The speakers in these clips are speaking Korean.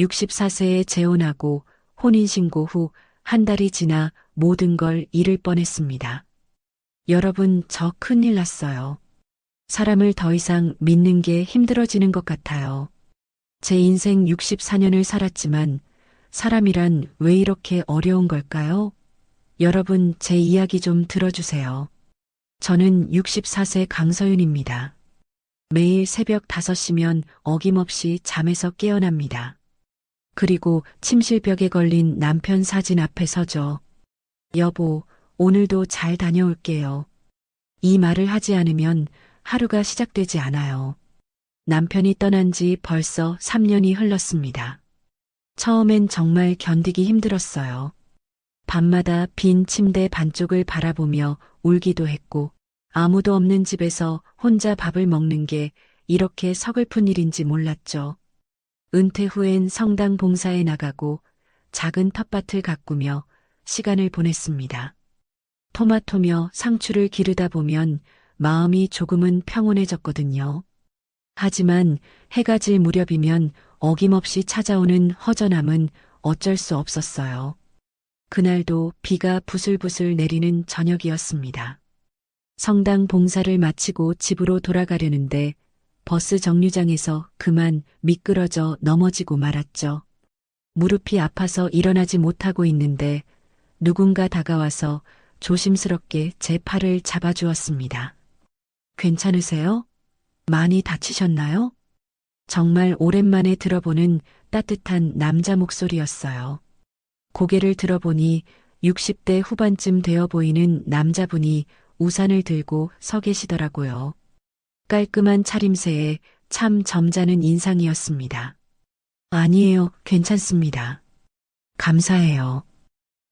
64세에 재혼하고 혼인신고 후 한 달이 지나 모든 걸 잃을 뻔했습니다. 여러분, 저 큰일 났어요. 사람을 더 이상 믿는 게 힘들어지는 것 같아요. 제 인생 64년을 살았지만 사람이란 왜 이렇게 어려운 걸까요? 여러분, 제 이야기 좀 들어주세요. 저는 64세 강서윤입니다. 매일 새벽 5시면 어김없이 잠에서 깨어납니다. 그리고 침실벽에 걸린 남편 사진 앞에 서죠. 여보, 오늘도 잘 다녀올게요. 이 말을 하지 않으면 하루가 시작되지 않아요. 남편이 떠난 지 벌써 3년이 흘렀습니다. 처음엔 정말 견디기 힘들었어요. 밤마다 빈 침대 반쪽을 바라보며 울기도 했고, 아무도 없는 집에서 혼자 밥을 먹는 게 이렇게 서글픈 일인지 몰랐죠. 은퇴 후엔 성당 봉사에 나가고 작은 텃밭을 가꾸며 시간을 보냈습니다. 토마토며 상추를 기르다 보면 마음이 조금은 평온해졌거든요. 하지만 해가 질 무렵이면 어김없이 찾아오는 허전함은 어쩔 수 없었어요. 그날도 비가 부슬부슬 내리는 저녁이었습니다. 성당 봉사를 마치고 집으로 돌아가려는데 버스 정류장에서 그만 미끄러져 넘어지고 말았죠. 무릎이 아파서 일어나지 못하고 있는데 누군가 다가와서 조심스럽게 제 팔을 잡아주었습니다. 괜찮으세요? 많이 다치셨나요? 정말 오랜만에 들어보는 따뜻한 남자 목소리였어요. 고개를 들어보니 60대 후반쯤 되어 보이는 남자분이 우산을 들고 서 계시더라고요. 깔끔한 차림새에 참 점잖은 인상이었습니다. 아니에요, 괜찮습니다. 감사해요.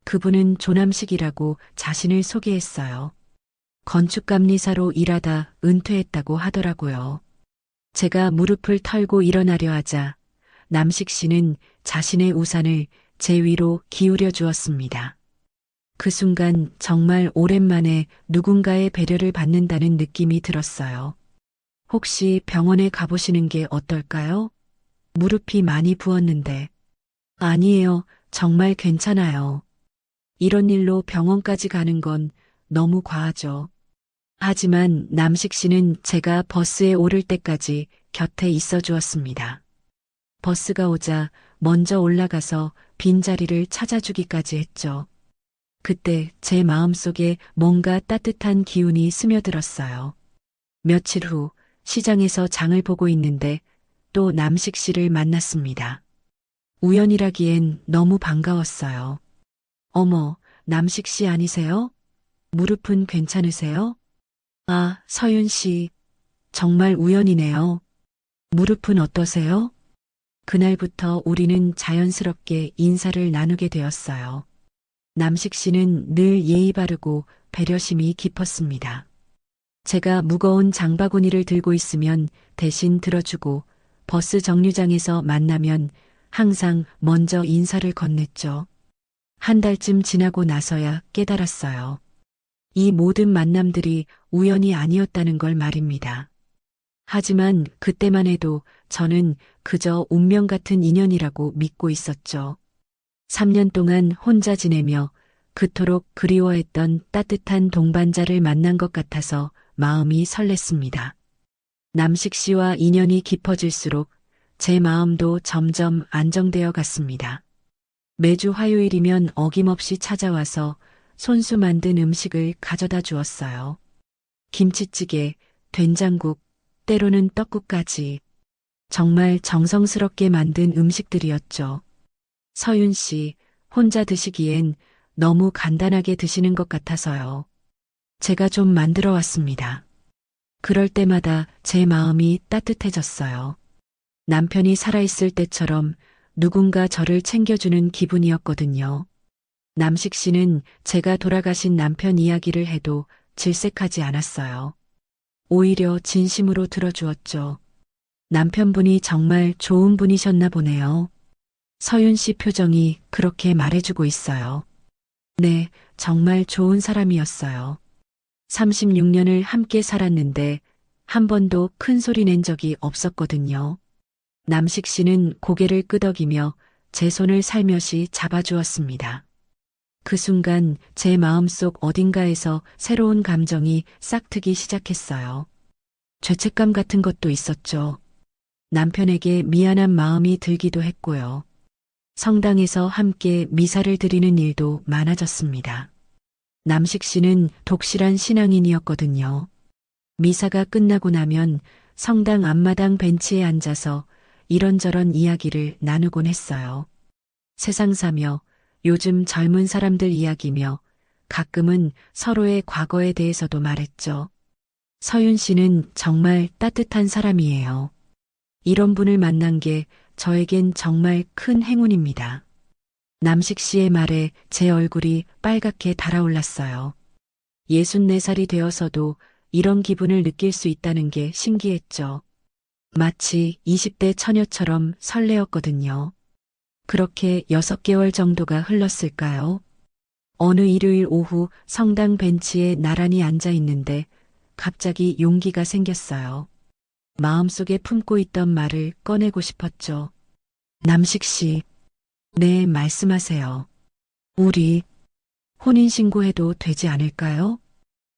그분은 조남식이라고 자신을 소개했어요. 건축감리사로 일하다 은퇴했다고 하더라고요. 제가 무릎을 털고 일어나려 하자 남식 씨는 자신의 우산을 제 위로 기울여 주었습니다. 그 순간 정말 오랜만에 누군가의 배려를 받는다는 느낌이 들었어요. 혹시 병원에 가보시는 게 어떨까요? 무릎이 많이 부었는데. 아니에요, 정말 괜찮아요. 이런 일로 병원까지 가는 건 너무 과하죠. 하지만 남식 씨는 제가 버스에 오를 때까지 곁에 있어 주었습니다. 버스가 오자 먼저 올라가서 빈자리를 찾아주기까지 했죠. 그때 제 마음속에 뭔가 따뜻한 기운이 스며들었어요. 며칠 후 시장에서 장을 보고 있는데 또 남식 씨를 만났습니다. 우연이라기엔 너무 반가웠어요. 어머, 남식 씨 아니세요? 무릎은 괜찮으세요? 아, 서윤 씨. 정말 우연이네요. 무릎은 어떠세요? 그날부터 우리는 자연스럽게 인사를 나누게 되었어요. 남식 씨는 늘 예의 바르고 배려심이 깊었습니다. 제가 무거운 장바구니를 들고 있으면 대신 들어주고 버스 정류장에서 만나면 항상 먼저 인사를 건넸죠. 한 달쯤 지나고 나서야 깨달았어요. 이 모든 만남들이 우연이 아니었다는 걸 말입니다. 하지만 그때만 해도 저는 그저 운명 같은 인연이라고 믿고 있었죠. 3년 동안 혼자 지내며 그토록 그리워했던 따뜻한 동반자를 만난 것 같아서 마음이 설렜습니다. 남식 씨와 인연이 깊어질수록 제 마음도 점점 안정되어 갔습니다. 매주 화요일이면 어김없이 찾아와서 손수 만든 음식을 가져다 주었어요. 김치찌개, 된장국, 때로는 떡국까지. 정말 정성스럽게 만든 음식들이었죠. 서윤 씨, 혼자 드시기엔 너무 간단하게 드시는 것 같아서요. 제가 좀 만들어 왔습니다. 그럴 때마다 제 마음이 따뜻해졌어요. 남편이 살아있을 때처럼 누군가 저를 챙겨주는 기분이었거든요. 남식 씨는 제가 돌아가신 남편 이야기를 해도 질색하지 않았어요. 오히려 진심으로 들어주었죠. 남편분이 정말 좋은 분이셨나 보네요. 서윤 씨 표정이 그렇게 말해주고 있어요. 네, 정말 좋은 사람이었어요. 36년을 함께 살았는데 한 번도 큰 소리 낸 적이 없었거든요. 남식 씨는 고개를 끄덕이며 제 손을 살며시 잡아주었습니다. 그 순간 제 마음속 어딘가에서 새로운 감정이 싹트기 시작했어요. 죄책감 같은 것도 있었죠. 남편에게 미안한 마음이 들기도 했고요. 성당에서 함께 미사를 드리는 일도 많아졌습니다. 남식 씨는 독실한 신앙인이었거든요. 미사가 끝나고 나면 성당 앞마당 벤치에 앉아서 이런저런 이야기를 나누곤 했어요. 세상사며 요즘 젊은 사람들 이야기며 가끔은 서로의 과거에 대해서도 말했죠. 서윤 씨는 정말 따뜻한 사람이에요. 이런 분을 만난 게 저에겐 정말 큰 행운입니다. 남식 씨의 말에 제 얼굴이 빨갛게 달아올랐어요. 64살이 되어서도 이런 기분을 느낄 수 있다는 게 신기했죠. 마치 20대 처녀처럼 설레었거든요. 그렇게 6개월 정도가 흘렀을까요? 어느 일요일 오후 성당 벤치에 나란히 앉아 있는데 갑자기 용기가 생겼어요. 마음속에 품고 있던 말을 꺼내고 싶었죠. 남식 씨, 네, 말씀하세요. 우리 혼인신고해도 되지 않을까요?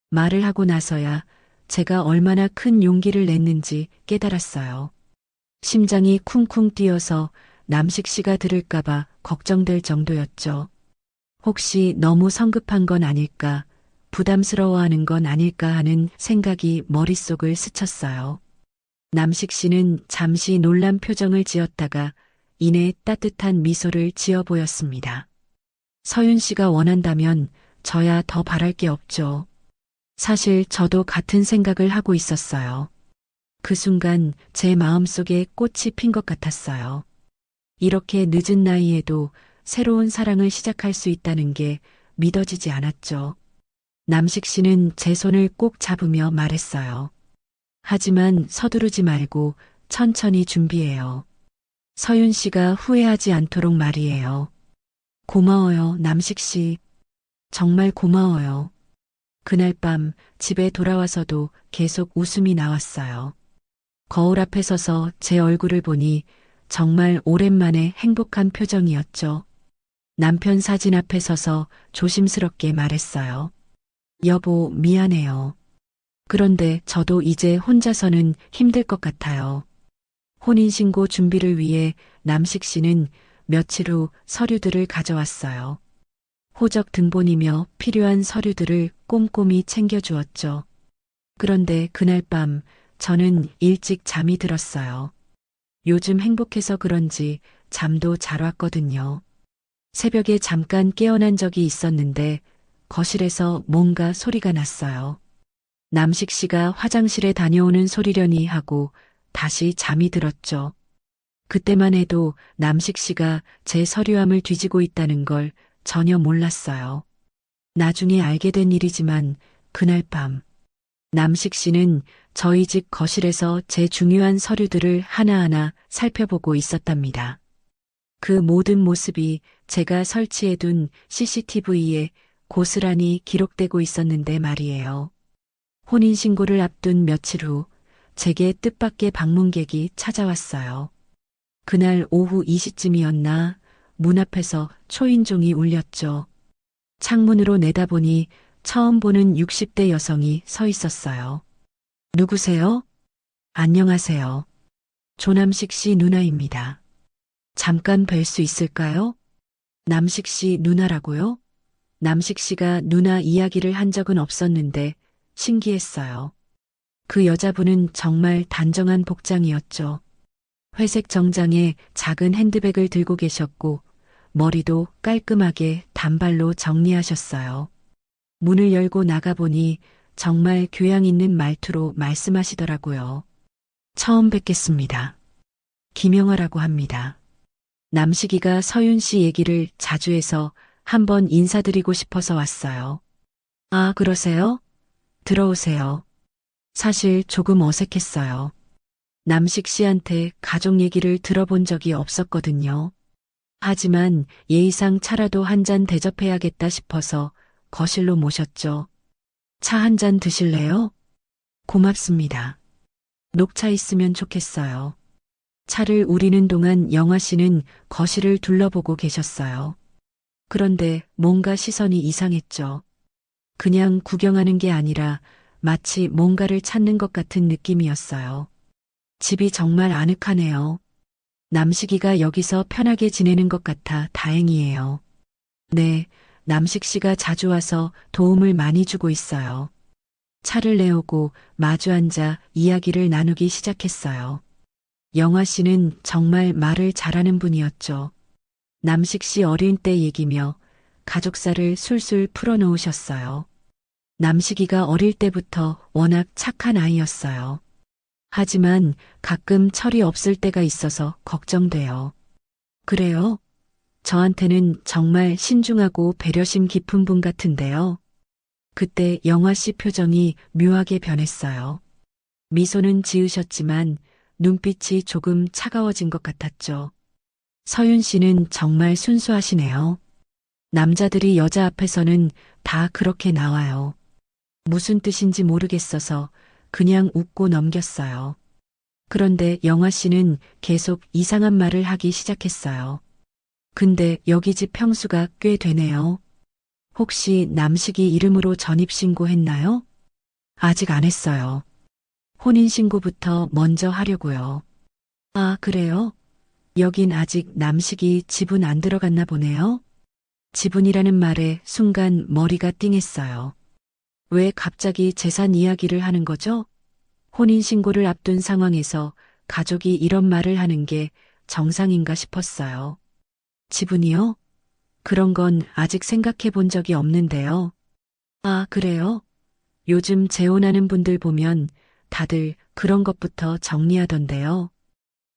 말을 하고 나서야 제가 얼마나 큰 용기를 냈는지 깨달았어요. 심장이 쿵쿵 뛰어서 남식 씨가 들을까봐 걱정될 정도였죠. 혹시 너무 성급한 건 아닐까, 부담스러워하는 건 아닐까 하는 생각이 머릿속을 스쳤어요. 남식 씨는 잠시 놀란 표정을 지었다가 이내 따뜻한 미소를 지어 보였습니다. 서윤 씨가 원한다면 저야 더 바랄 게 없죠. 사실 저도 같은 생각을 하고 있었어요. 그 순간 제 마음속에 꽃이 핀 것 같았어요. 이렇게 늦은 나이에도 새로운 사랑을 시작할 수 있다는 게 믿어지지 않았죠. 남식 씨는 제 손을 꼭 잡으며 말했어요. 하지만 서두르지 말고 천천히 준비해요. 서윤 씨가 후회하지 않도록 말이에요. 고마워요, 남식 씨. 정말 고마워요. 그날 밤 집에 돌아와서도 계속 웃음이 나왔어요. 거울 앞에 서서 제 얼굴을 보니 정말 오랜만에 행복한 표정이었죠. 남편 사진 앞에 서서 조심스럽게 말했어요. 여보, 미안해요. 그런데 저도 이제 혼자서는 힘들 것 같아요. 혼인신고 준비를 위해 남식 씨는 며칠 후 서류들을 가져왔어요. 호적 등본이며 필요한 서류들을 꼼꼼히 챙겨주었죠. 그런데 그날 밤 저는 일찍 잠이 들었어요. 요즘 행복해서 그런지 잠도 잘 왔거든요. 새벽에 잠깐 깨어난 적이 있었는데 거실에서 뭔가 소리가 났어요. 남식 씨가 화장실에 다녀오는 소리려니 하고 다시 잠이 들었죠. 그때만 해도 남식 씨가 제 서류함을 뒤지고 있다는 걸 전혀 몰랐어요. 나중에 알게 된 일이지만 그날 밤 남식 씨는 저희 집 거실에서 제 중요한 서류들을 하나하나 살펴보고 있었답니다. 그 모든 모습이 제가 설치해둔 CCTV에 고스란히 기록되고 있었는데 말이에요. 혼인신고를 앞둔 며칠 후 제게 뜻밖의 방문객이 찾아왔어요. 그날 오후 2시쯤이었나 문 앞에서 초인종이 울렸죠. 창문으로 내다보니 처음 보는 60대 여성이 서 있었어요. 누구세요? 안녕하세요. 조남식 씨 누나입니다. 잠깐 뵐 수 있을까요? 남식 씨 누나라고요? 남식 씨가 누나 이야기를 한 적은 없었는데 신기했어요. 그 여자분은 정말 단정한 복장이었죠. 회색 정장에 작은 핸드백을 들고 계셨고 머리도 깔끔하게 단발로 정리하셨어요. 문을 열고 나가보니 정말 교양 있는 말투로 말씀하시더라고요. 처음 뵙겠습니다. 김영아라고 합니다. 남식이가 서윤 씨 얘기를 자주 해서 한번 인사드리고 싶어서 왔어요. 아, 그러세요? 들어오세요. 사실 조금 어색했어요. 남식 씨한테 가족 얘기를 들어본 적이 없었거든요. 하지만 예의상 차라도 한 잔 대접해야겠다 싶어서 거실로 모셨죠. 차 한 잔 드실래요? 고맙습니다. 녹차 있으면 좋겠어요. 차를 우리는 동안 영화 씨는 거실을 둘러보고 계셨어요. 그런데 뭔가 시선이 이상했죠. 그냥 구경하는 게 아니라 마치 뭔가를 찾는 것 같은 느낌이었어요. 집이 정말 아늑하네요. 남식이가 여기서 편하게 지내는 것 같아 다행이에요. 네, 남식 씨가 자주 와서 도움을 많이 주고 있어요. 차를 내오고 마주 앉아 이야기를 나누기 시작했어요. 영화 씨는 정말 말을 잘하는 분이었죠. 남식 씨 어린 때 얘기며 가족사를 술술 풀어놓으셨어요. 남식이가 어릴 때부터 워낙 착한 아이였어요. 하지만 가끔 철이 없을 때가 있어서 걱정돼요. 그래요? 저한테는 정말 신중하고 배려심 깊은 분 같은데요. 그때 영화 씨 표정이 묘하게 변했어요. 미소는 지으셨지만 눈빛이 조금 차가워진 것 같았죠. 서윤 씨는 정말 순수하시네요. 남자들이 여자 앞에서는 다 그렇게 나와요. 무슨 뜻인지 모르겠어서 그냥 웃고 넘겼어요. 그런데 영화 씨는 계속 이상한 말을 하기 시작했어요. 근데 여기 집 평수가 꽤 되네요. 혹시 남식이 이름으로 전입신고했나요? 아직 안 했어요. 혼인신고부터 먼저 하려고요. 아, 그래요? 여긴 아직 남식이 지분 안 들어갔나 보네요. 지분이라는 말에 순간 머리가 띵했어요. 왜 갑자기 재산 이야기를 하는 거죠? 혼인신고를 앞둔 상황에서 가족이 이런 말을 하는 게 정상인가 싶었어요. 지분이요? 그런 건 아직 생각해 본 적이 없는데요. 아, 그래요? 요즘 재혼하는 분들 보면 다들 그런 것부터 정리하던데요.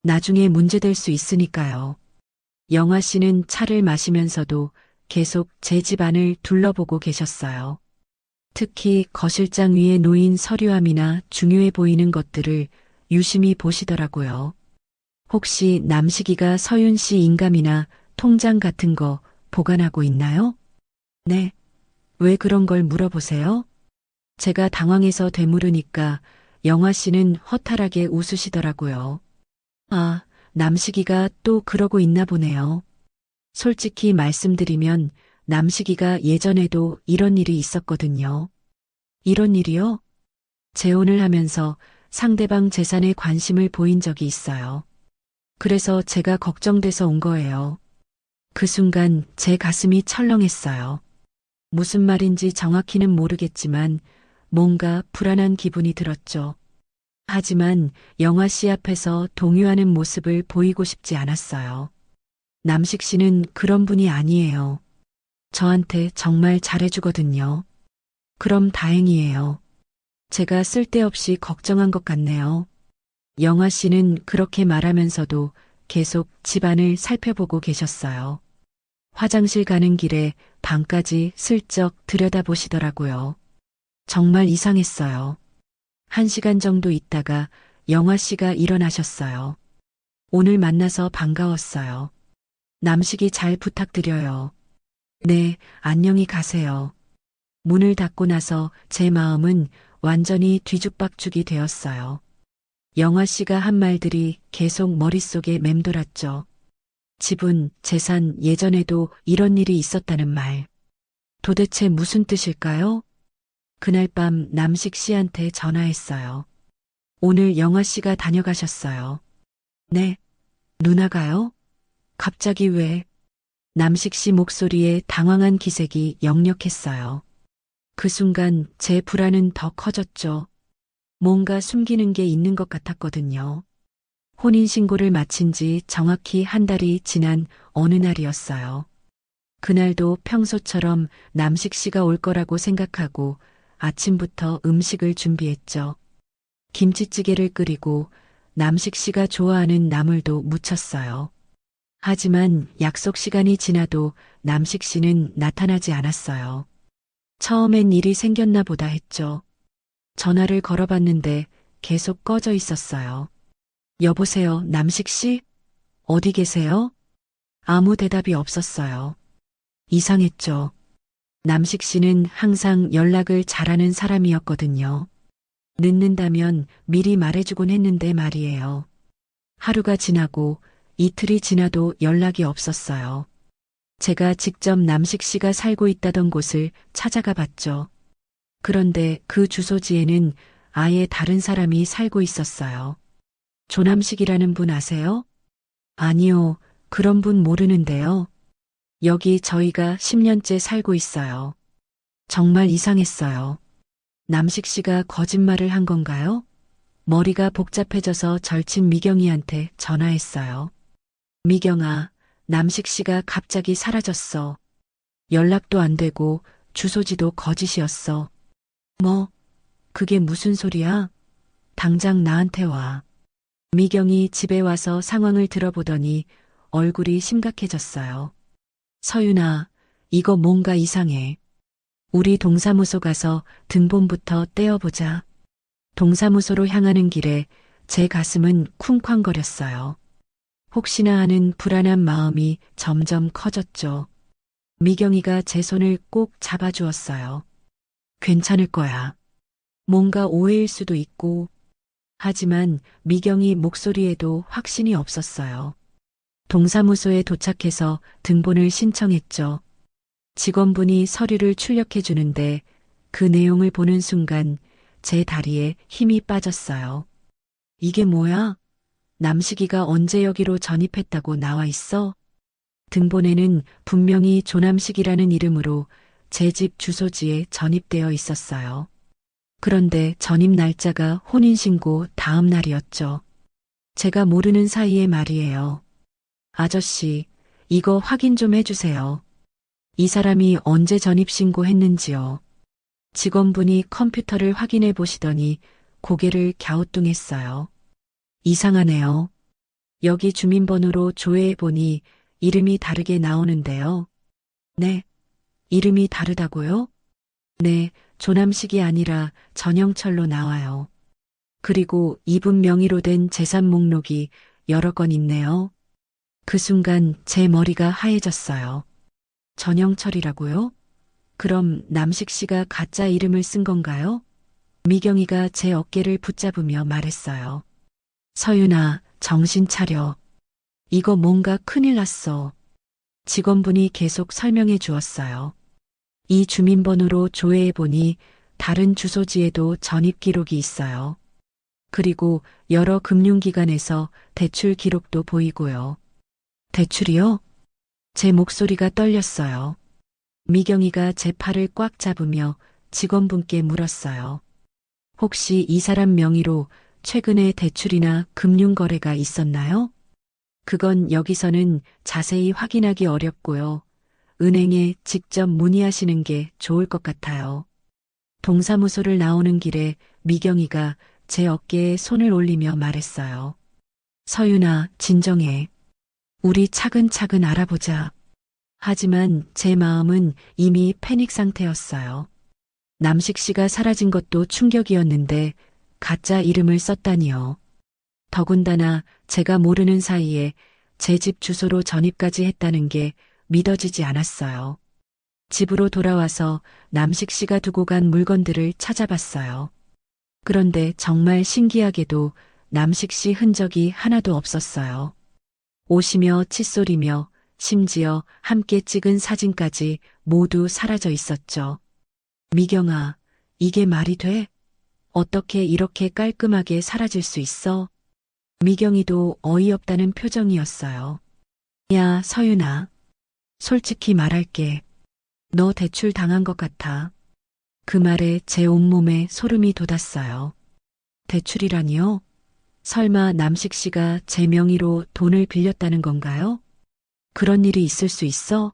나중에 문제될 수 있으니까요. 영화 씨는 차를 마시면서도 계속 제 집안을 둘러보고 계셨어요. 특히 거실장 위에 놓인 서류함이나 중요해 보이는 것들을 유심히 보시더라고요. 혹시 남식이가 서윤 씨 인감이나 통장 같은 거 보관하고 있나요? 네. 왜 그런 걸 물어보세요? 제가 당황해서 되물으니까 영화 씨는 허탈하게 웃으시더라고요. 아, 남식이가 또 그러고 있나 보네요. 솔직히 말씀드리면 남식이가 예전에도 이런 일이 있었거든요. 이런 일이요? 재혼을 하면서 상대방 재산에 관심을 보인 적이 있어요. 그래서 제가 걱정돼서 온 거예요. 그 순간 제 가슴이 철렁했어요. 무슨 말인지 정확히는 모르겠지만 뭔가 불안한 기분이 들었죠. 하지만 영화 씨 앞에서 동요하는 모습을 보이고 싶지 않았어요. 남식 씨는 그런 분이 아니에요. 저한테 정말 잘해주거든요. 그럼 다행이에요. 제가 쓸데없이 걱정한 것 같네요. 영화 씨는 그렇게 말하면서도 계속 집안을 살펴보고 계셨어요. 화장실 가는 길에 방까지 슬쩍 들여다보시더라고요. 정말 이상했어요. 1시간 정도 있다가 영화 씨가 일어나셨어요. 오늘 만나서 반가웠어요. 남식이 잘 부탁드려요. 네, 안녕히 가세요. 문을 닫고 나서 제 마음은 완전히 뒤죽박죽이 되었어요. 영화 씨가 한 말들이 계속 머릿속에 맴돌았죠. 지분, 재산, 예전에도 이런 일이 있었다는 말. 도대체 무슨 뜻일까요? 그날 밤 남식 씨한테 전화했어요. 오늘 영화 씨가 다녀가셨어요. 네, 누나가요? 갑자기 왜? 남식 씨 목소리에 당황한 기색이 역력했어요. 그 순간 제 불안은 더 커졌죠. 뭔가 숨기는 게 있는 것 같았거든요. 혼인신고를 마친 지 정확히 한 달이 지난 어느 날이었어요. 그날도 평소처럼 남식 씨가 올 거라고 생각하고 아침부터 음식을 준비했죠. 김치찌개를 끓이고 남식 씨가 좋아하는 나물도 무쳤어요. 하지만 약속 시간이 지나도 남식 씨는 나타나지 않았어요. 처음엔 일이 생겼나 보다 했죠. 전화를 걸어봤는데 계속 꺼져 있었어요. 여보세요, 남식 씨? 어디 계세요? 아무 대답이 없었어요. 이상했죠. 남식 씨는 항상 연락을 잘하는 사람이었거든요. 늦는다면 미리 말해주곤 했는데 말이에요. 하루가 지나고 이틀이 지나도 연락이 없었어요. 제가 직접 남식 씨가 살고 있다던 곳을 찾아가 봤죠. 그런데 그 주소지에는 아예 다른 사람이 살고 있었어요. 조남식이라는 분 아세요? 아니요, 그런 분 모르는데요. 여기 저희가 10년째 살고 있어요. 정말 이상했어요. 남식 씨가 거짓말을 한 건가요? 머리가 복잡해져서 절친 미경이한테 전화했어요. 미경아, 남식 씨가 갑자기 사라졌어. 연락도 안 되고 주소지도 거짓이었어. 뭐, 그게 무슨 소리야? 당장 나한테 와. 미경이 집에 와서 상황을 들어보더니 얼굴이 심각해졌어요. 서윤아, 이거 뭔가 이상해. 우리 동사무소 가서 등본부터 떼어보자. 동사무소로 향하는 길에 제 가슴은 쿵쾅거렸어요. 혹시나 하는 불안한 마음이 점점 커졌죠. 미경이가 제 손을 꼭 잡아주었어요. 괜찮을 거야. 뭔가 오해일 수도 있고. 하지만 미경이 목소리에도 확신이 없었어요. 동사무소에 도착해서 등본을 신청했죠. 직원분이 서류를 출력해 주는데 그 내용을 보는 순간 제 다리에 힘이 빠졌어요. 이게 뭐야? 남식이가 언제 여기로 전입했다고 나와 있어? 등본에는 분명히 조남식이라는 이름으로 제 집 주소지에 전입되어 있었어요. 그런데 전입 날짜가 혼인신고 다음 날이었죠. 제가 모르는 사이에 말이에요. 아저씨, 이거 확인 좀 해주세요. 이 사람이 언제 전입신고했는지요. 직원분이 컴퓨터를 확인해 보시더니 고개를 갸우뚱했어요. 이상하네요. 여기 주민번호로 조회해 보니 이름이 다르게 나오는데요. 네, 이름이 다르다고요? 네, 조남식이 아니라 전영철로 나와요. 그리고 이분 명의로 된 재산 목록이 여러 건 있네요. 그 순간 제 머리가 하얘졌어요. 전영철이라고요? 그럼 남식 씨가 가짜 이름을 쓴 건가요? 미경이가 제 어깨를 붙잡으며 말했어요. 서윤아, 정신 차려. 이거 뭔가 큰일 났어. 직원분이 계속 설명해 주었어요. 이 주민번호로 조회해 보니 다른 주소지에도 전입 기록이 있어요. 그리고 여러 금융기관에서 대출 기록도 보이고요. 대출이요? 제 목소리가 떨렸어요. 미경이가 제 팔을 꽉 잡으며 직원분께 물었어요. 혹시 이 사람 명의로 최근에 대출이나 금융거래가 있었나요? 그건 여기서는 자세히 확인하기 어렵고요. 은행에 직접 문의하시는 게 좋을 것 같아요. 동사무소를 나오는 길에 미경이가 제 어깨에 손을 올리며 말했어요. 서윤아, 진정해. 우리 차근차근 알아보자. 하지만 제 마음은 이미 패닉 상태였어요. 남식 씨가 사라진 것도 충격이었는데 가짜 이름을 썼다니요. 더군다나 제가 모르는 사이에 제 집 주소로 전입까지 했다는 게 믿어지지 않았어요. 집으로 돌아와서 남식 씨가 두고 간 물건들을 찾아봤어요. 그런데 정말 신기하게도 남식 씨 흔적이 하나도 없었어요. 옷이며 칫솔이며 심지어 함께 찍은 사진까지 모두 사라져 있었죠. 미경아, 이게 말이 돼? 어떻게 이렇게 깔끔하게 사라질 수 있어? 미경이도 어이없다는 표정이었어요. 야, 서윤아. 솔직히 말할게. 너 대출 당한 것 같아. 그 말에 제 온몸에 소름이 돋았어요. 대출이라니요? 설마 남식 씨가 제 명의로 돈을 빌렸다는 건가요? 그런 일이 있을 수 있어?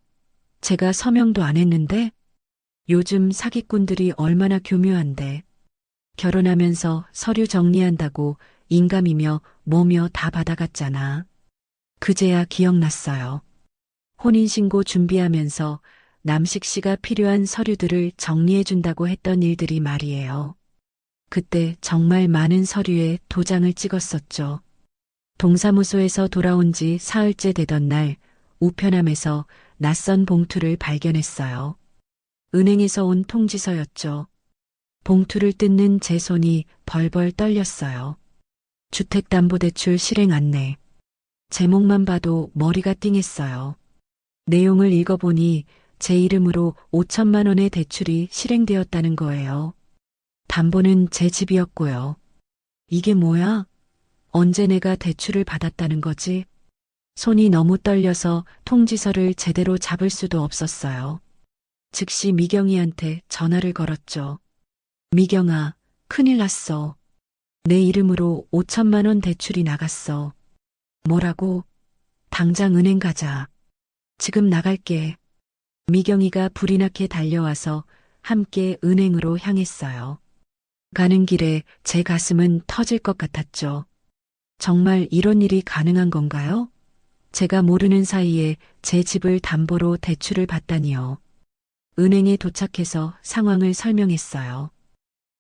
제가 서명도 안 했는데? 요즘 사기꾼들이 얼마나 교묘한데. 결혼하면서 서류 정리한다고 인감이며 뭐며 다 받아갔잖아. 그제야 기억났어요. 혼인신고 준비하면서 남식 씨가 필요한 서류들을 정리해준다고 했던 일들이 말이에요. 그때 정말 많은 서류에 도장을 찍었었죠. 동사무소에서 돌아온 지 사흘째 되던 날 우편함에서 낯선 봉투를 발견했어요. 은행에서 온 통지서였죠. 봉투를 뜯는 제 손이 벌벌 떨렸어요. 주택담보대출 실행 안내. 제목만 봐도 머리가 띵했어요. 내용을 읽어보니 제 이름으로 5천만 원의 대출이 실행되었다는 거예요. 담보는 제 집이었고요. 이게 뭐야? 언제 내가 대출을 받았다는 거지? 손이 너무 떨려서 통지서를 제대로 잡을 수도 없었어요. 즉시 미경이한테 전화를 걸었죠. 미경아, 큰일 났어. 내 이름으로 5천만 원 대출이 나갔어. 뭐라고? 당장 은행 가자. 지금 나갈게. 미경이가 불이 나게 달려와서 함께 은행으로 향했어요. 가는 길에 제 가슴은 터질 것 같았죠. 정말 이런 일이 가능한 건가요? 제가 모르는 사이에 제 집을 담보로 대출을 받다니요. 은행에 도착해서 상황을 설명했어요.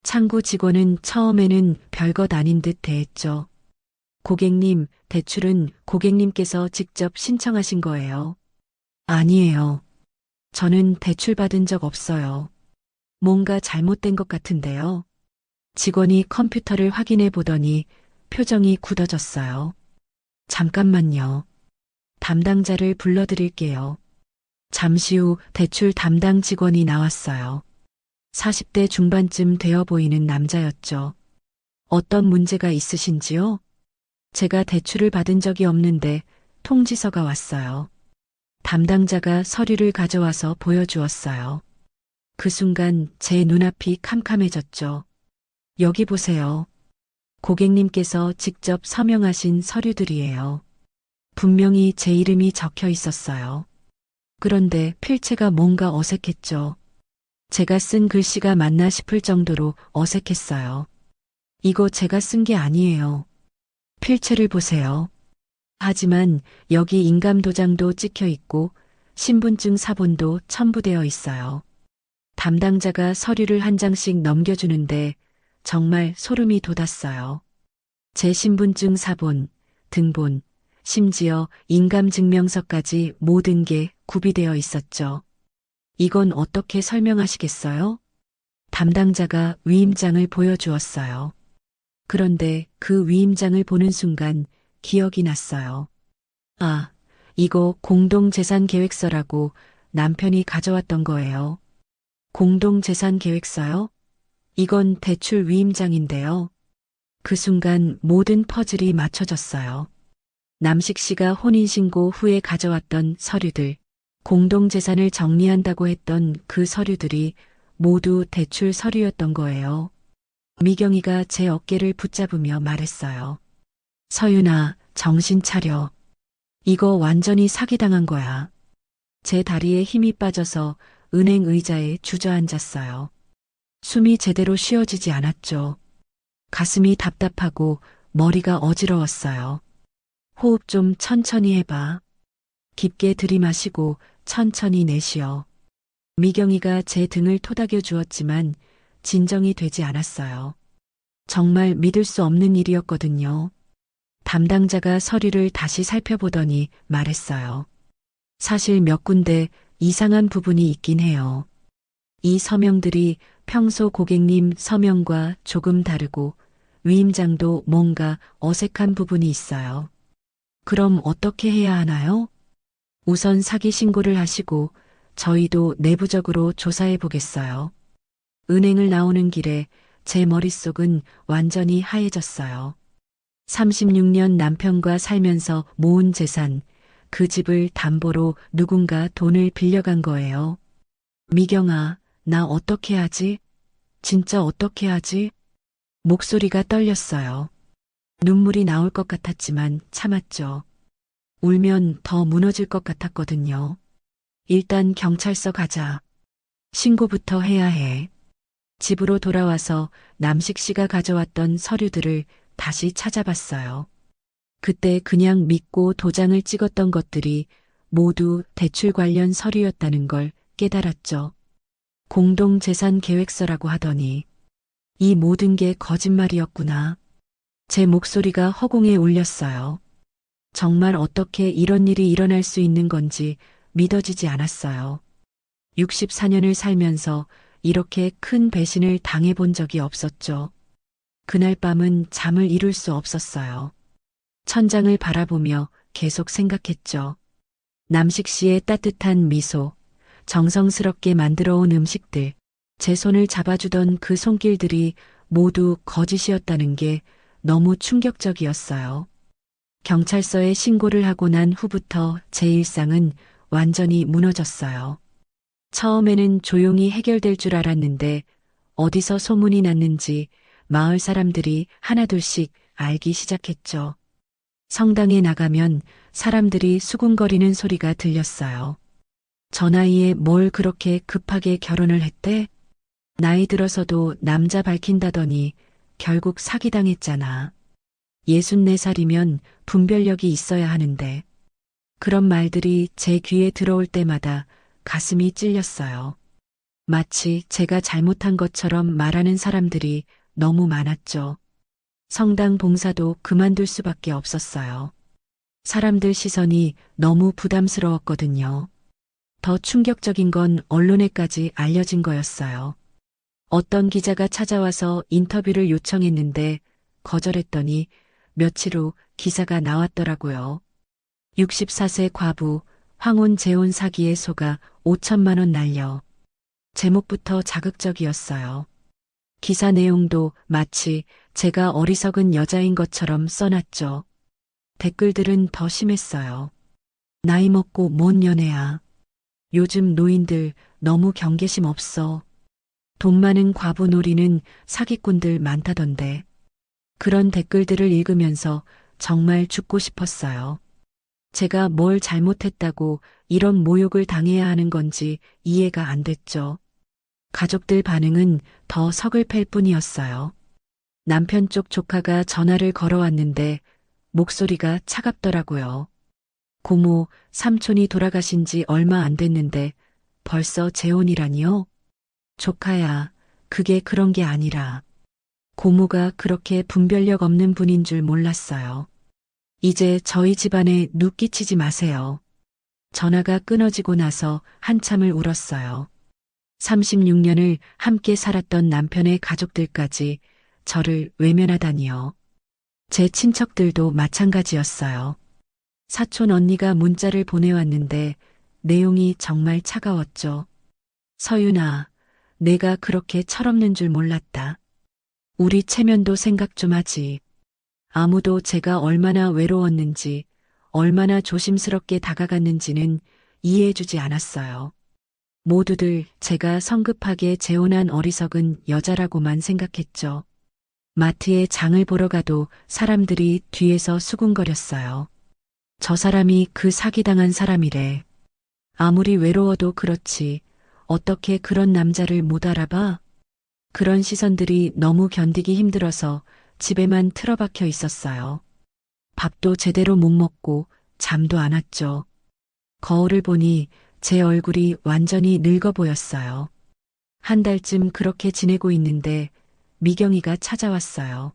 창구 직원은 처음에는 별것 아닌 듯 대했죠. 고객님, 대출은 고객님께서 직접 신청하신 거예요. 아니에요. 저는 대출 받은 적 없어요. 뭔가 잘못된 것 같은데요. 직원이 컴퓨터를 확인해 보더니 표정이 굳어졌어요. 잠깐만요. 담당자를 불러드릴게요. 잠시 후 대출 담당 직원이 나왔어요. 40대 중반쯤 되어 보이는 남자였죠. 어떤 문제가 있으신지요? 제가 대출을 받은 적이 없는데 통지서가 왔어요. 담당자가 서류를 가져와서 보여주었어요. 그 순간 제 눈앞이 캄캄해졌죠. 여기 보세요. 고객님께서 직접 서명하신 서류들이에요. 분명히 제 이름이 적혀 있었어요. 그런데 필체가 뭔가 어색했죠. 제가 쓴 글씨가 맞나 싶을 정도로 어색했어요. 이거 제가 쓴 게 아니에요. 필체를 보세요. 하지만 여기 인감도장도 찍혀 있고 신분증 사본도 첨부되어 있어요. 담당자가 서류를 한 장씩 넘겨주는데 정말 소름이 돋았어요. 제 신분증 사본, 등본, 심지어 인감증명서까지 모든 게 구비되어 있었죠. 이건 어떻게 설명하시겠어요? 담당자가 위임장을 보여주었어요. 그런데 그 위임장을 보는 순간 기억이 났어요. 아, 이거 공동재산계획서라고 남편이 가져왔던 거예요. 공동재산계획서요? 이건 대출 위임장인데요. 그 순간 모든 퍼즐이 맞춰졌어요. 남식 씨가 혼인신고 후에 가져왔던 서류들, 공동재산을 정리한다고 했던 그 서류들이 모두 대출 서류였던 거예요. 미경이가 제 어깨를 붙잡으며 말했어요. 서윤아, 정신 차려. 이거 완전히 사기당한 거야. 제 다리에 힘이 빠져서 은행 의자에 주저앉았어요. 숨이 제대로 쉬어지지 않았죠. 가슴이 답답하고 머리가 어지러웠어요. 호흡 좀 천천히 해봐. 깊게 들이마시고 천천히 내쉬어. 미경이가 제 등을 토닥여 주었지만 진정이 되지 않았어요. 정말 믿을 수 없는 일이었거든요. 담당자가 서류를 다시 살펴보더니 말했어요. 사실 몇 군데 이상한 부분이 있긴 해요. 이 서명들이 평소 고객님 서명과 조금 다르고 위임장도 뭔가 어색한 부분이 있어요. 그럼 어떻게 해야 하나요? 우선 사기 신고를 하시고 저희도 내부적으로 조사해 보겠어요. 은행을 나오는 길에 제 머릿속은 완전히 하얘졌어요. 36년 남편과 살면서 모은 재산, 그 집을 담보로 누군가 돈을 빌려간 거예요. 미경아, 나 어떻게 하지? 진짜 어떻게 하지? 목소리가 떨렸어요. 눈물이 나올 것 같았지만 참았죠. 울면 더 무너질 것 같았거든요. 일단 경찰서 가자. 신고부터 해야 해. 집으로 돌아와서 남식 씨가 가져왔던 서류들을 다시 찾아봤어요. 그때 그냥 믿고 도장을 찍었던 것들이 모두 대출 관련 서류였다는 걸 깨달았죠. 공동재산계획서라고 하더니 이 모든 게 거짓말이었구나. 제 목소리가 허공에 울렸어요. 정말 어떻게 이런 일이 일어날 수 있는 건지 믿어지지 않았어요. 64년을 살면서 이렇게 큰 배신을 당해본 적이 없었죠. 그날 밤은 잠을 이룰 수 없었어요. 천장을 바라보며 계속 생각했죠. 남식 씨의 따뜻한 미소, 정성스럽게 만들어 온 음식들, 제 손을 잡아주던 그 손길들이 모두 거짓이었다는 게 너무 충격적이었어요. 경찰서에 신고를 하고 난 후부터 제 일상은 완전히 무너졌어요. 처음에는 조용히 해결될 줄 알았는데 어디서 소문이 났는지 마을 사람들이 하나둘씩 알기 시작했죠. 성당에 나가면 사람들이 수군거리는 소리가 들렸어요. 저 나이에 뭘 그렇게 급하게 결혼을 했대? 나이 들어서도 남자 밝힌다더니 결국 사기당했잖아. 64살이면 분별력이 있어야 하는데. 그런 말들이 제 귀에 들어올 때마다 가슴이 찔렸어요. 마치 제가 잘못한 것처럼 말하는 사람들이 너무 많았죠. 성당 봉사도 그만둘 수밖에 없었어요. 사람들 시선이 너무 부담스러웠거든요. 더 충격적인 건 언론에까지 알려진 거였어요. 어떤 기자가 찾아와서 인터뷰를 요청했는데 거절했더니 며칠 후 기사가 나왔더라고요. 64세 과부 황혼 재혼 사기에 속아 5천만 원 날려. 제목부터 자극적이었어요. 기사 내용도 마치 제가 어리석은 여자인 것처럼 써놨죠. 댓글들은 더 심했어요. 나이 먹고 뭔 연애야. 요즘 노인들 너무 경계심 없어. 돈 많은 과부 노리는 사기꾼들 많다던데. 그런 댓글들을 읽으면서 정말 죽고 싶었어요. 제가 뭘 잘못했다고 이런 모욕을 당해야 하는 건지 이해가 안 됐죠. 가족들 반응은 더 서글플 뿐이었어요. 남편 쪽 조카가 전화를 걸어왔는데 목소리가 차갑더라고요. 고모, 삼촌이 돌아가신 지 얼마 안 됐는데 벌써 재혼이라니요? 조카야, 그게 그런 게 아니라 고모가 그렇게 분별력 없는 분인 줄 몰랐어요. 이제 저희 집안에 누 끼치지 마세요. 전화가 끊어지고 나서 한참을 울었어요. 36년을 함께 살았던 남편의 가족들까지 저를 외면하다니요. 제 친척들도 마찬가지였어요. 사촌 언니가 문자를 보내왔는데 내용이 정말 차가웠죠. 서윤아, 내가 그렇게 철없는 줄 몰랐다. 우리 체면도 생각 좀 하지. 아무도 제가 얼마나 외로웠는지, 얼마나 조심스럽게 다가갔는지는 이해해주지 않았어요. 모두들 제가 성급하게 재혼한 어리석은 여자라고만 생각했죠. 마트에 장을 보러 가도 사람들이 뒤에서 수군거렸어요. 저 사람이 그 사기당한 사람이래. 아무리 외로워도 그렇지. 어떻게 그런 남자를 못 알아봐? 그런 시선들이 너무 견디기 힘들어서 집에만 틀어박혀 있었어요. 밥도 제대로 못 먹고 잠도 안 왔죠. 거울을 보니 제 얼굴이 완전히 늙어 보였어요. 한 달쯤 그렇게 지내고 있는데 미경이가 찾아왔어요.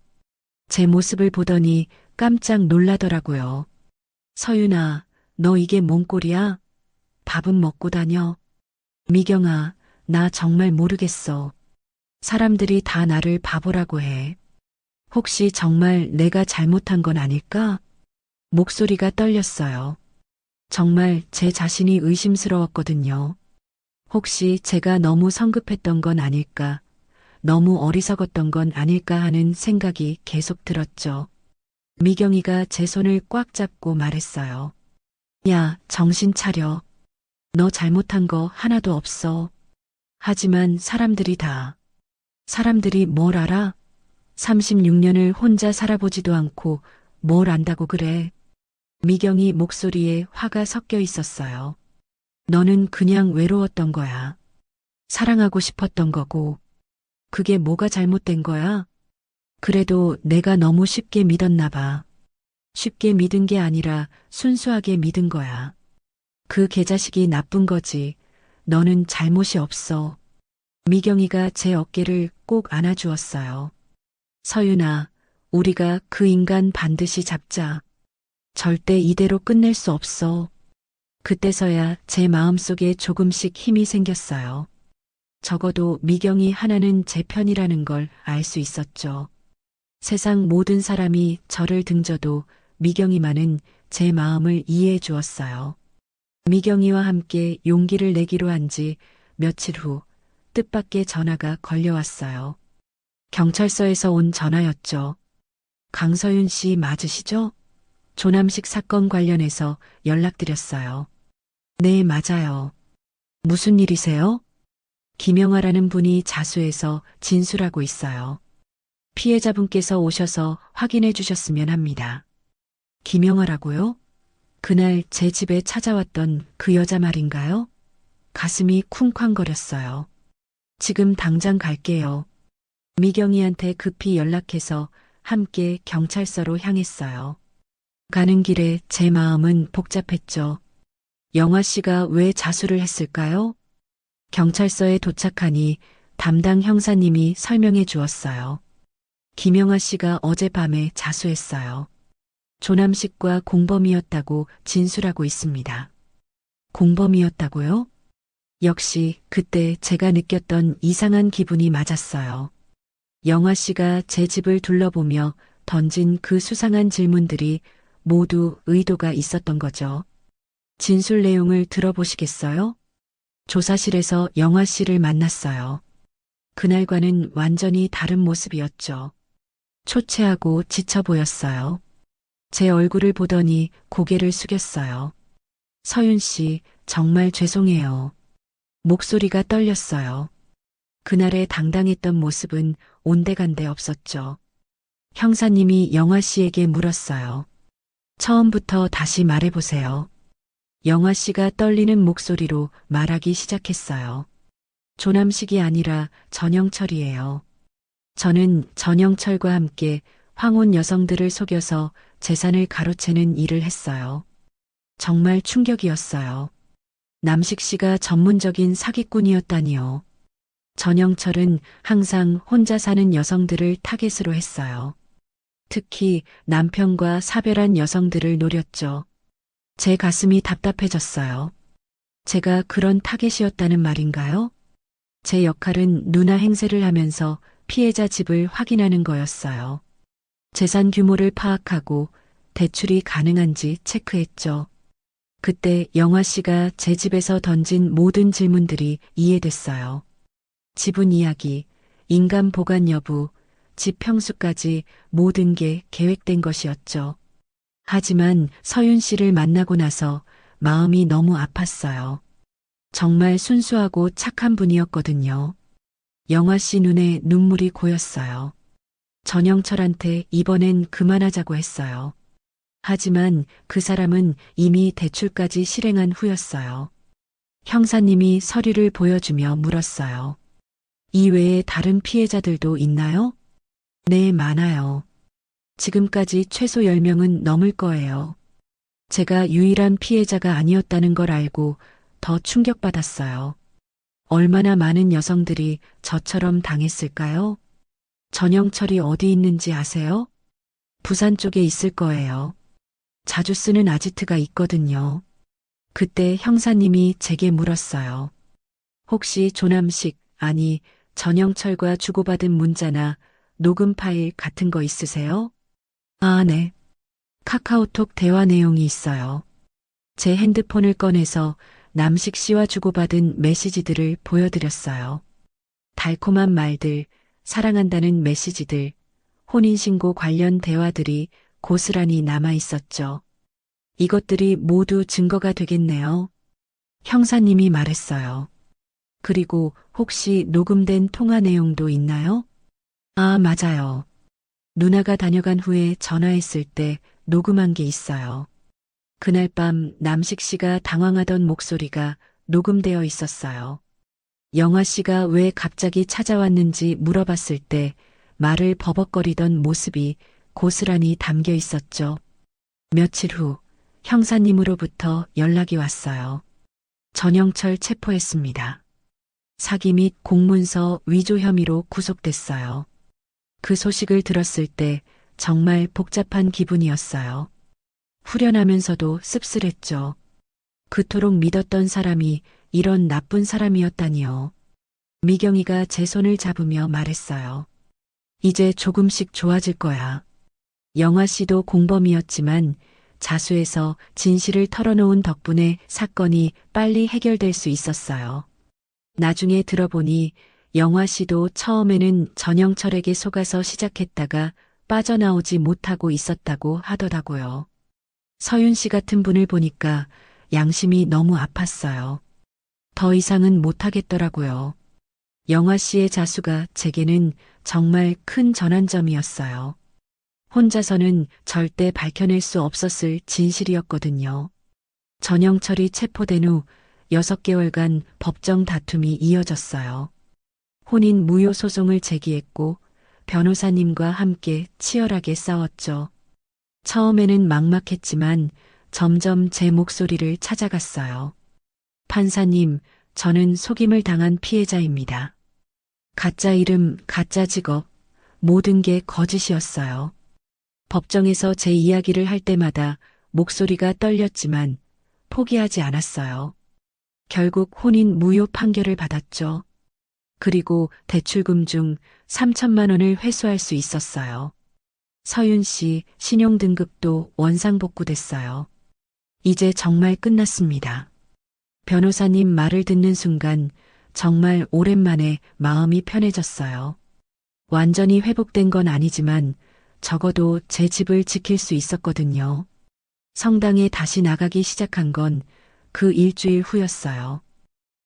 제 모습을 보더니 깜짝 놀라더라고요. 서윤아, 너 이게 뭔 꼴이야? 밥은 먹고 다녀. 미경아, 나 정말 모르겠어. 사람들이 다 나를 바보라고 해. 혹시 정말 내가 잘못한 건 아닐까? 목소리가 떨렸어요. 정말 제 자신이 의심스러웠거든요. 혹시 제가 너무 성급했던 건 아닐까? 너무 어리석었던 건 아닐까 하는 생각이 계속 들었죠. 미경이가 제 손을 꽉 잡고 말했어요. 야, 정신 차려. 너 잘못한 거 하나도 없어. 하지만 사람들이 뭘 알아? 36년을 혼자 살아보지도 않고 뭘 안다고 그래. 미경이 목소리에 화가 섞여 있었어요. 너는 그냥 외로웠던 거야. 사랑하고 싶었던 거고. 그게 뭐가 잘못된 거야? 그래도 내가 너무 쉽게 믿었나 봐. 쉽게 믿은 게 아니라 순수하게 믿은 거야. 그 개자식이 나쁜 거지. 너는 잘못이 없어. 미경이가 제 어깨를 꼭 안아주었어요. 서윤아, 우리가 그 인간 반드시 잡자. 절대 이대로 끝낼 수 없어. 그때서야 제 마음속에 조금씩 힘이 생겼어요. 적어도 미경이 하나는 제 편이라는 걸 알 수 있었죠. 세상 모든 사람이 저를 등져도 미경이만은 제 마음을 이해해 주었어요. 미경이와 함께 용기를 내기로 한 지 며칠 후 뜻밖의 전화가 걸려왔어요. 경찰서에서 온 전화였죠. 강서윤 씨 맞으시죠? 조남식 사건 관련해서 연락드렸어요. 네, 맞아요. 무슨 일이세요? 김영아라는 분이 자수해서 진술하고 있어요. 피해자분께서 오셔서 확인해 주셨으면 합니다. 김영아라고요? 그날 제 집에 찾아왔던 그 여자 말인가요? 가슴이 쿵쾅거렸어요. 지금 당장 갈게요. 미경이한테 급히 연락해서 함께 경찰서로 향했어요. 가는 길에 제 마음은 복잡했죠. 영아 씨가 왜 자수를 했을까요? 경찰서에 도착하니 담당 형사님이 설명해 주었어요. 김영아 씨가 어젯밤에 자수했어요. 조남식과 공범이었다고 진술하고 있습니다. 공범이었다고요? 역시 그때 제가 느꼈던 이상한 기분이 맞았어요. 영아 씨가 제 집을 둘러보며 던진 그 수상한 질문들이 모두 의도가 있었던 거죠. 진술 내용을 들어보시겠어요? 조사실에서 영아 씨를 만났어요. 그날과는 완전히 다른 모습이었죠. 초췌하고 지쳐 보였어요. 제 얼굴을 보더니 고개를 숙였어요. 서윤 씨, 정말 죄송해요. 목소리가 떨렸어요. 그날의 당당했던 모습은 온데간데 없었죠. 형사님이 영아 씨에게 물었어요. 처음부터 다시 말해보세요. 영아 씨가 떨리는 목소리로 말하기 시작했어요. 조남식이 아니라 전영철이에요. 저는 전영철과 함께 황혼 여성들을 속여서 재산을 가로채는 일을 했어요. 정말 충격이었어요. 남식 씨가 전문적인 사기꾼이었다니요. 전영철은 항상 혼자 사는 여성들을 타겟으로 했어요. 특히 남편과 사별한 여성들을 노렸죠. 제 가슴이 답답해졌어요. 제가 그런 타겟이었다는 말인가요? 제 역할은 누나 행세를 하면서 피해자 집을 확인하는 거였어요. 재산 규모를 파악하고 대출이 가능한지 체크했죠. 그때 영아 씨가 제 집에서 던진 모든 질문들이 이해됐어요. 지분 이야기, 인감 보관 여부, 집 평수까지 모든 게 계획된 것이었죠. 하지만 서윤 씨를 만나고 나서 마음이 너무 아팠어요. 정말 순수하고 착한 분이었거든요. 영아 씨 눈에 눈물이 고였어요. 전영철한테 이번엔 그만하자고 했어요. 하지만 그 사람은 이미 대출까지 실행한 후였어요. 형사님이 서류를 보여주며 물었어요. 이 외에 다른 피해자들도 있나요? 네, 많아요. 지금까지 최소 10명은 넘을 거예요. 제가 유일한 피해자가 아니었다는 걸 알고 더 충격받았어요. 얼마나 많은 여성들이 저처럼 당했을까요? 전영철이 어디 있는지 아세요? 부산 쪽에 있을 거예요. 자주 쓰는 아지트가 있거든요. 그때 형사님이 제게 물었어요. 혹시 조남식, 아니, 전영철과 주고받은 문자나 녹음 파일 같은 거 있으세요? 아, 네. 카카오톡 대화 내용이 있어요. 제 핸드폰을 꺼내서 남식 씨와 주고받은 메시지들을 보여드렸어요. 달콤한 말들, 사랑한다는 메시지들, 혼인신고 관련 대화들이 고스란히 남아 있었죠. 이것들이 모두 증거가 되겠네요. 형사님이 말했어요. 그리고 혹시 녹음된 통화 내용도 있나요? 아, 맞아요. 누나가 다녀간 후에 전화했을 때 녹음한 게 있어요. 그날 밤 남식 씨가 당황하던 목소리가 녹음되어 있었어요. 영아 씨가 왜 갑자기 찾아왔는지 물어봤을 때 말을 버벅거리던 모습이 고스란히 담겨 있었죠. 며칠 후 형사님으로부터 연락이 왔어요. 전영철 체포했습니다. 사기 및 공문서 위조 혐의로 구속됐어요. 그 소식을 들었을 때 정말 복잡한 기분이었어요. 후련하면서도 씁쓸했죠. 그토록 믿었던 사람이 이런 나쁜 사람이었다니요. 미경이가 제 손을 잡으며 말했어요. 이제 조금씩 좋아질 거야. 영아 씨도 공범이었지만 자수해서 진실을 털어놓은 덕분에 사건이 빨리 해결될 수 있었어요. 나중에 들어보니 영화 씨도 처음에는 전영철에게 속아서 시작했다가 빠져나오지 못하고 있었다고 하더라고요. 서윤 씨 같은 분을 보니까 양심이 너무 아팠어요. 더 이상은 못하겠더라고요. 영화 씨의 자수가 제게는 정말 큰 전환점이었어요. 혼자서는 절대 밝혀낼 수 없었을 진실이었거든요. 전영철이 체포된 후 6개월간 법정 다툼이 이어졌어요. 혼인 무효 소송을 제기했고 변호사님과 함께 치열하게 싸웠죠. 처음에는 막막했지만 점점 제 목소리를 찾아갔어요. 판사님, 저는 속임을 당한 피해자입니다. 가짜 이름, 가짜 직업, 모든 게 거짓이었어요. 법정에서 제 이야기를 할 때마다 목소리가 떨렸지만 포기하지 않았어요. 결국 혼인 무효 판결을 받았죠. 그리고 대출금 중 3천만 원을 회수할 수 있었어요. 서윤 씨 신용등급도 원상복구됐어요. 이제 정말 끝났습니다. 변호사님 말을 듣는 순간 정말 오랜만에 마음이 편해졌어요. 완전히 회복된 건 아니지만 적어도 제 집을 지킬 수 있었거든요. 성당에 다시 나가기 시작한 건 그 일주일 후였어요.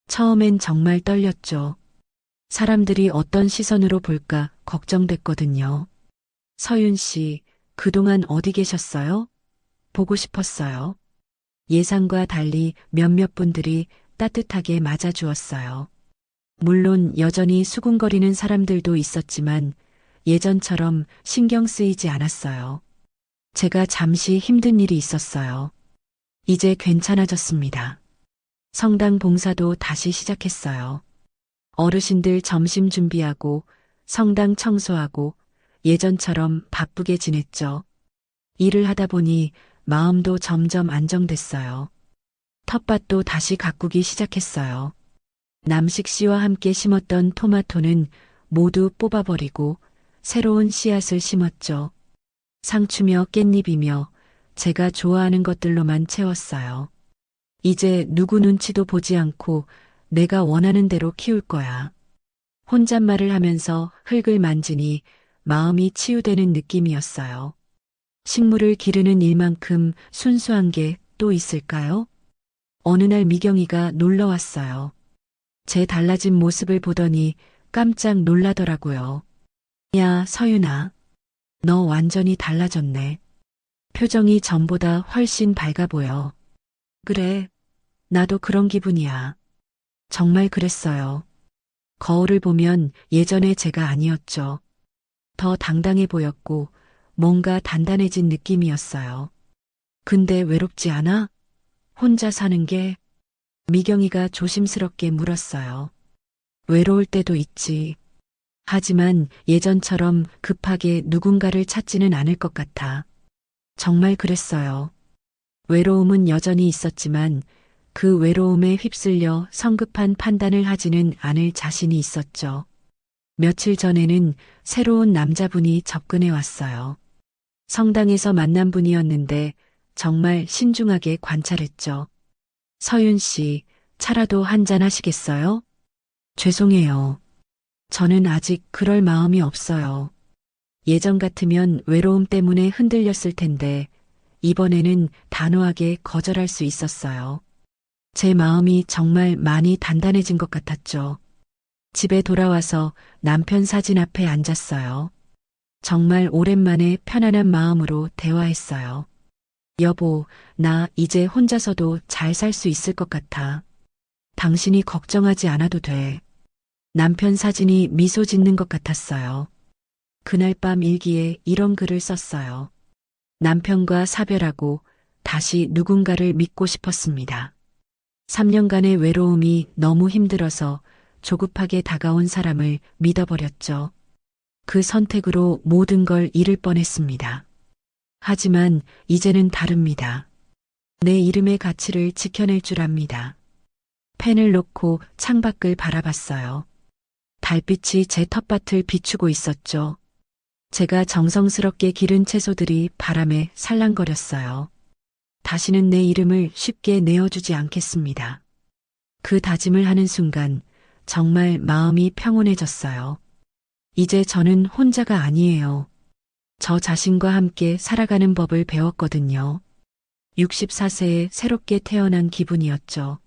처음엔 정말 떨렸죠. 사람들이 어떤 시선으로 볼까 걱정됐거든요. 서윤 씨, 그동안 어디 계셨어요? 보고 싶었어요. 예상과 달리 몇몇 분들이 따뜻하게 맞아주었어요. 물론 여전히 수군거리는 사람들도 있었지만 예전처럼 신경 쓰이지 않았어요. 제가 잠시 힘든 일이 있었어요. 이제 괜찮아졌습니다. 성당 봉사도 다시 시작했어요. 어르신들 점심 준비하고 성당 청소하고 예전처럼 바쁘게 지냈죠. 일을 하다 보니 마음도 점점 안정됐어요. 텃밭도 다시 가꾸기 시작했어요. 남식 씨와 함께 심었던 토마토는 모두 뽑아버리고 새로운 씨앗을 심었죠. 상추며 깻잎이며 제가 좋아하는 것들로만 채웠어요. 이제 누구 눈치도 보지 않고 내가 원하는 대로 키울 거야. 혼잣말을 하면서 흙을 만지니 마음이 치유되는 느낌이었어요. 식물을 기르는 일만큼 순수한 게 또 있을까요? 어느 날 미경이가 놀러 왔어요. 제 달라진 모습을 보더니 깜짝 놀라더라고요. 야, 서윤아. 너 완전히 달라졌네. 표정이 전보다 훨씬 밝아 보여. 그래, 나도 그런 기분이야. 정말 그랬어요. 거울을 보면 예전의 제가 아니었죠. 더 당당해 보였고 뭔가 단단해진 느낌이었어요. 근데 외롭지 않아? 혼자 사는 게? 미경이가 조심스럽게 물었어요. 외로울 때도 있지. 하지만 예전처럼 급하게 누군가를 찾지는 않을 것 같아. 정말 그랬어요. 외로움은 여전히 있었지만 그 외로움에 휩쓸려 성급한 판단을 하지는 않을 자신이 있었죠. 며칠 전에는 새로운 남자분이 접근해 왔어요. 성당에서 만난 분이었는데 정말 신중하게 관찰했죠. 서윤 씨, 차라도 한잔 하시겠어요? 죄송해요. 저는 아직 그럴 마음이 없어요. 예전 같으면 외로움 때문에 흔들렸을 텐데 이번에는 단호하게 거절할 수 있었어요. 제 마음이 정말 많이 단단해진 것 같았죠. 집에 돌아와서 남편 사진 앞에 앉았어요. 정말 오랜만에 편안한 마음으로 대화했어요. 여보, 나 이제 혼자서도 잘 살 수 있을 것 같아. 당신이 걱정하지 않아도 돼. 남편 사진이 미소 짓는 것 같았어요. 그날 밤 일기에 이런 글을 썼어요. 남편과 사별하고 다시 누군가를 믿고 싶었습니다. 3년간의 외로움이 너무 힘들어서 조급하게 다가온 사람을 믿어버렸죠. 그 선택으로 모든 걸 잃을 뻔했습니다. 하지만 이제는 다릅니다. 내 이름의 가치를 지켜낼 줄 압니다. 펜을 놓고 창밖을 바라봤어요. 달빛이 제 텃밭을 비추고 있었죠. 제가 정성스럽게 기른 채소들이 바람에 살랑거렸어요. 다시는 내 이름을 쉽게 내어주지 않겠습니다. 그 다짐을 하는 순간 정말 마음이 평온해졌어요. 이제 저는 혼자가 아니에요. 저 자신과 함께 살아가는 법을 배웠거든요. 64세에 새롭게 태어난 기분이었죠.